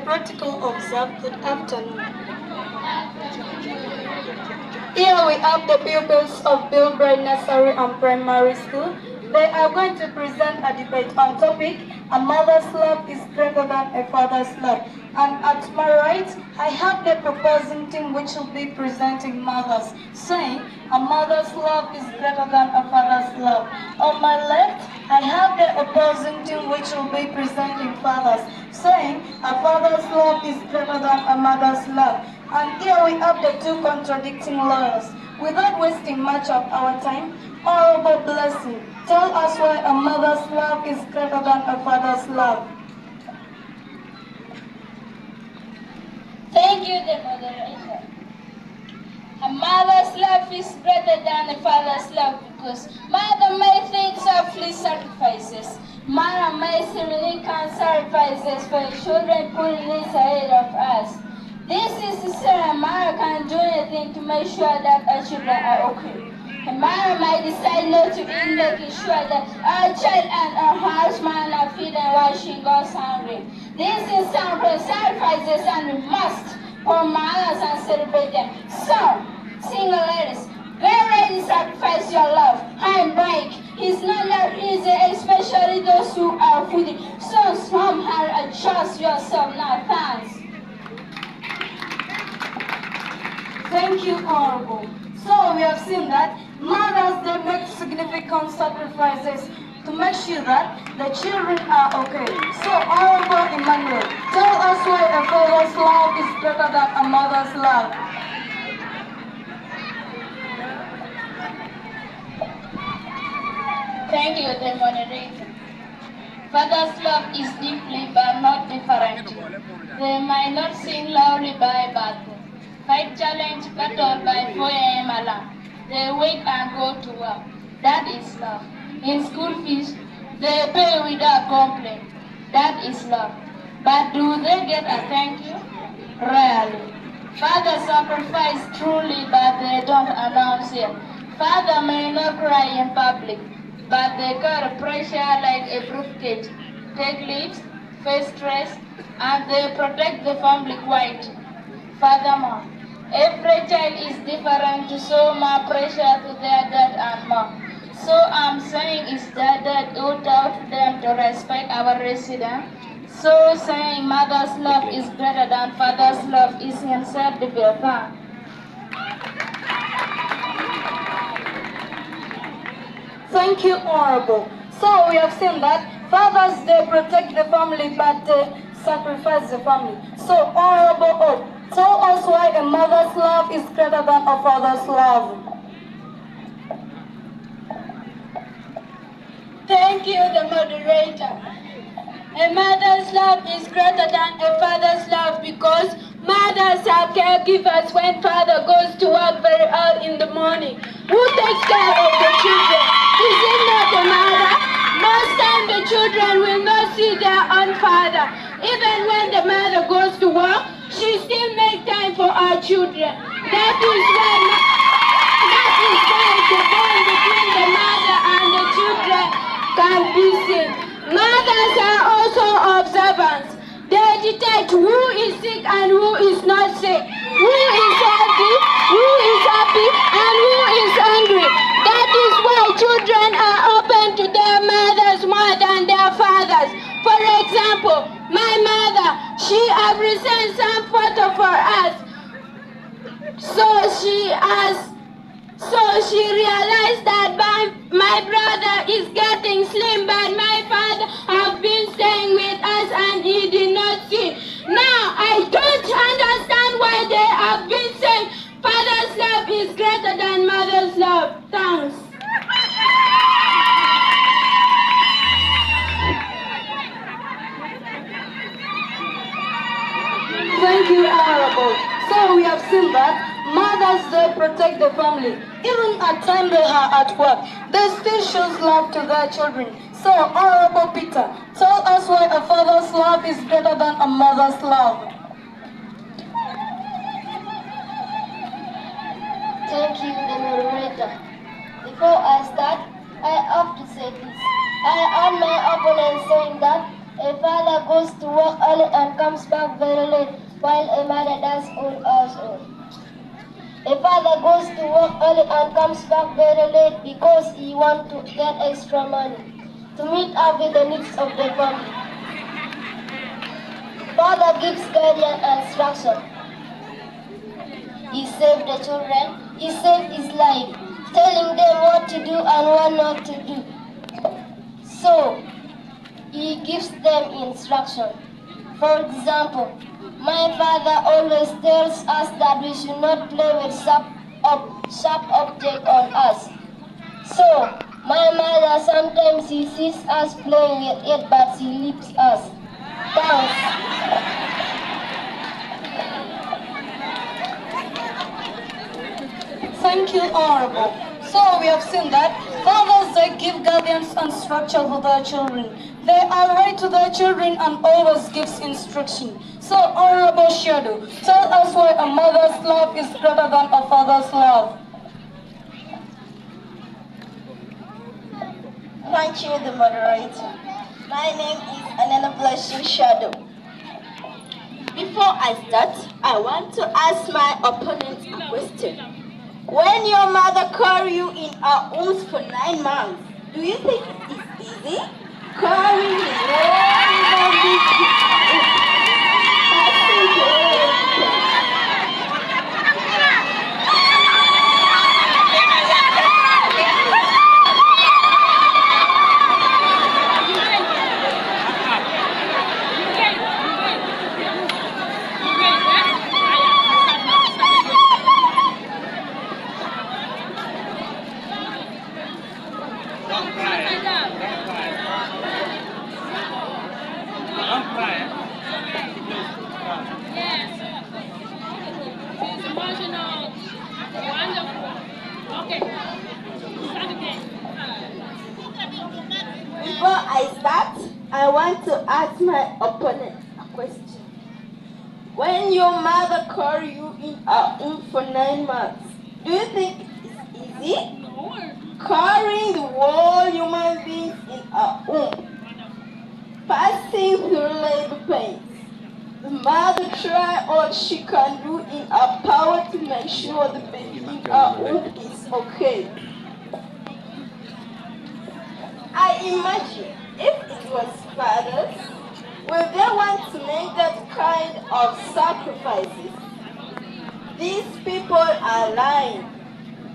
practical observe. Good afternoon. Here we have the pupils of Bilbright Nursery and Primary School. They are going to present a debate on topic, a mother's love is greater than a father's love. And at my right, I have the proposing team which will be presenting mothers, saying a mother's love is greater than a father's love. On my left, I have the opposing team which will be presenting fathers, saying a father's love is greater than a mother's love. And here we have the two contradicting lawyers. Without wasting much of our time, Honorable Blessing, tell us why a mother's love is greater than a father's love. Thank you, the moderator. A mother's love is greater than a father's love because mother may think softly sacrifices. Mother may significant sacrifices for the children putting this ahead of us. This is to say a mother can do anything to make sure that our children are okay. A mother might decide not to eat, making sure that our child and our husband are feed and while she goes hungry. This is some sacrifices and we must for mothers and celebrate them. So, single ladies, get ready to sacrifice your love. Handbrake is not that easy, especially those who are foodie. So somehow adjust yourself now. Thanks. Thank you, Honorable. So we have seen that mothers, they make significant sacrifices to make sure that the children are okay. So Honorable Emmanuel, tell us why a father's love is greater than a mother's love. Thank you, the moderator. Father's love is deeply but not different. They might not sing loudly by birthday, fight challenge battle by 4 a.m. alarm. They wake and go to work. That is love. In school fees, they pay without complaint. That is love. But do they get a thank you? Rarely. Fathers sacrifice truly, but they don't announce it. Father may not cry in public, but they carry pressure like a briefcase, take leaves, face stress, and they protect the family quietly. Furthermore, every child is different, so more pressure to their dad and mom. So I'm saying is that owe out them to respect our residents. So saying mother's love is greater than father's love is instead the better. Thank you, Honorable. So we have seen that fathers, they protect the family, but they sacrifice the family. So Honorable Hope, tell us why a mother's love is greater than a father's love. Thank you, the moderator. A mother's love is greater than a father's love because mothers are caregivers when father goes to work very early in the morning. Who takes care of the children? Is it not the mother? Most time the children will not see their own father. Even when the mother goes to work, she still makes time for our children. That is why the bond between the mother and the children can be seen. Mothers are also observants. They detect who is sick and who is not sick, who is healthy, who is happy, and who is angry. That is why children are open to their mothers more than their fathers. For example, my mother, she presents some photo for us. So she realized that my brother is getting slim, but my father has been staying with us and he did not see. Now I don't understand why they have been saying father's love is greater than mother's love. Thanks. Thank you, Honorable. So we have seen that mothers, they protect the family. Even at time they are at work, they still show love to their children. So, Honorable Peter, tell us why a father's love is greater than a mother's love. Thank you, the moderator. Before I start, I have to say this. I heard my opponent saying that A father goes to work early and comes back very late, while a mother does all household. A father goes to work early and comes back very late because he wants to get extra money to meet up with the needs of the family. Father gives guidance and instruction. He saved the children, he saved his life, telling them what to do and what not to do. So, he gives them instruction. For example, my father always tells us that we should not play with sharp objects on us. So, my mother sometimes she sees us playing with it, but she leaves us. Thanks. Thank you, Honorable. So we have seen that fathers, they give guidance and structure to their children. They are right to their children and always gives instruction. So Honorable Shadow, tell us why a mother's love is greater than a father's love. Thank you, the moderator. My name is Anana Blushing Shadow. Before I start, I want to ask my opponent a question. When your mother carried you in her womb for 9 months, do you think it is easy? Carrying the whole Before I start, I want to ask my opponent a question. When your mother carried you in her womb for 9 months, do you think it is easy? No. Carrying the whole human beings in her womb, passing through labor pains. The mother tries all she can do in her power to make sure the baby in her womb is okay. I imagine if it was fathers, will they want to make that kind of sacrifices? These people are lying.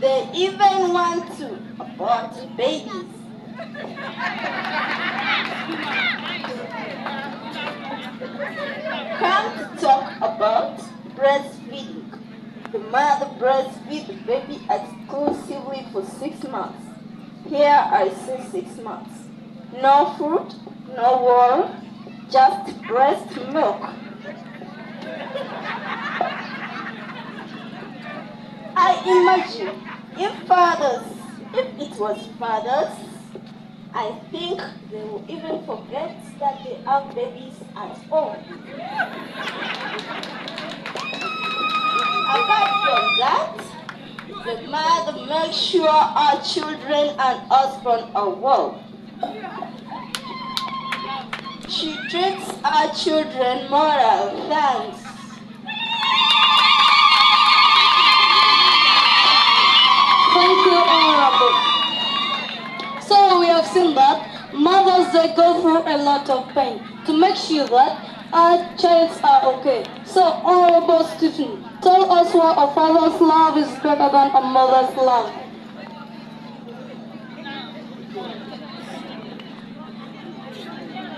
They even want to abort babies. Come to talk about breastfeeding. The mother breastfeeds the baby exclusively for 6 months. Here I say 6 months. No fruit, no water, just breast milk. I imagine if it was fathers, I think they will even forget that they have babies at home. Apart from that, the mother makes sure our children and husband are well. She treats our children moral thanks. Thank you, Honorable. So we have seen that mothers, they go through a lot of pain to make sure that our children are okay. So Honorable Stephen, tell us why a father's love is greater than a mother's love.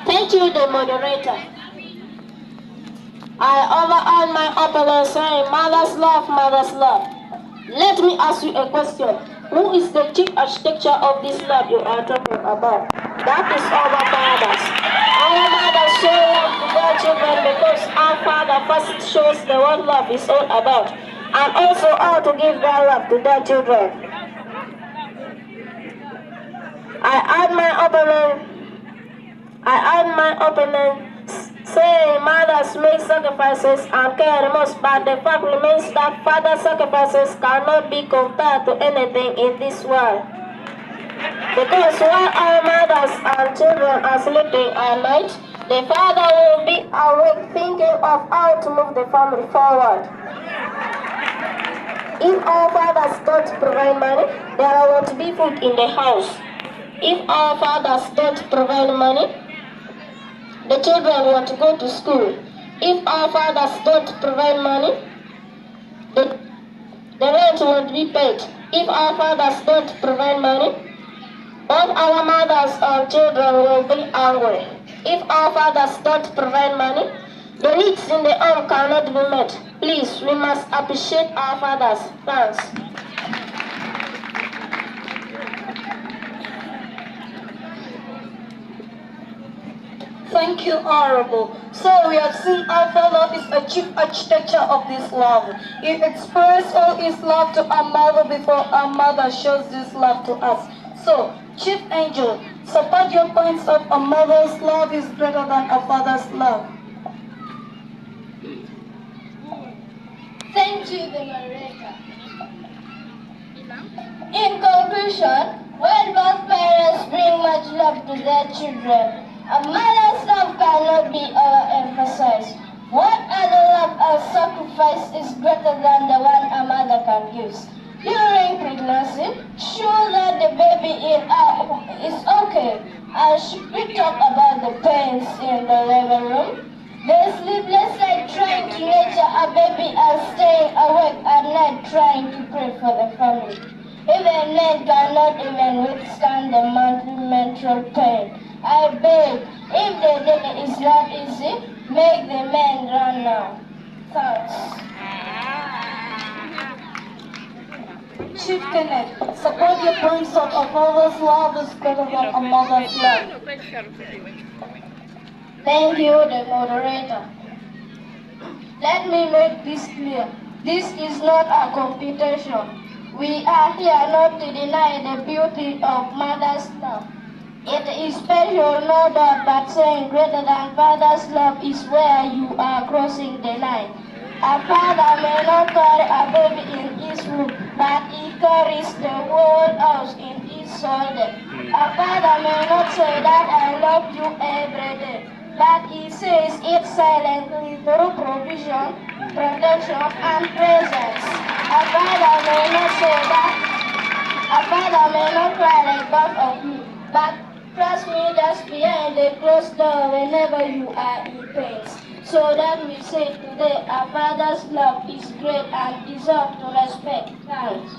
Thank you, the moderator. I overheard my opponent saying, mother's love, mother's love. Let me ask you a question. Who is the chief architecture of this love you are talking about? That is our fathers. Our mothers show love to their children because our father first shows them what love is all about, and also how to give their love to their children. I heard my opponent saying mothers make sacrifices and care the most, but the fact remains that father sacrifices cannot be compared to anything in this world. Because while our mothers and children are sleeping at night, The father will be awake thinking of how to move the family forward. If our fathers don't provide money, there won't be food in the house. If our fathers don't provide money, the children won't go to school. If our fathers don't provide money, the rent won't be paid. If our fathers don't provide money, both our mothers or children will be hungry. If our fathers don't provide money, the needs in the home cannot be met. Please, we must appreciate our fathers. Thanks. Thank you, Honorable. So we have seen our father is a chief architecture of this love. He expressed all his love to our mother before our mother shows this love to us. So, Chief Angel, support your points of a mother's love is greater than a father's love. Thank you, the moderator. In conclusion, when both parents bring much love to their children, a mother's love cannot be overemphasized. What other love and sacrifice is greater than the one a mother can give? During pregnancy, sure that the baby is okay. And should we talk about the pains in the labor room? The sleepless night trying to nurture a baby and staying awake at night trying to pray for the family. Even men cannot even withstand the monthly menstrual pain. I beg, if the day is not easy, make the men run now. Thanks. Chief Kenneth, support your points of a father's love is greater than a mother's love. Thank you, the moderator. Let me make this clear. This is not a competition. We are here not to deny the beauty of mother's love. It is special, no doubt, but saying greater than father's love is where you are crossing the line. A father may not carry a baby in his womb, but he carries the whole house in his shoulder. A father may not say that I love you every day, but he says it silently through provision, protection, and presence. A father may not say that, a father may not cry like both of you, but trust me, that's behind the closed door whenever you are in pain. So that we say today, our father's love is great and deserves to respect. Thanks.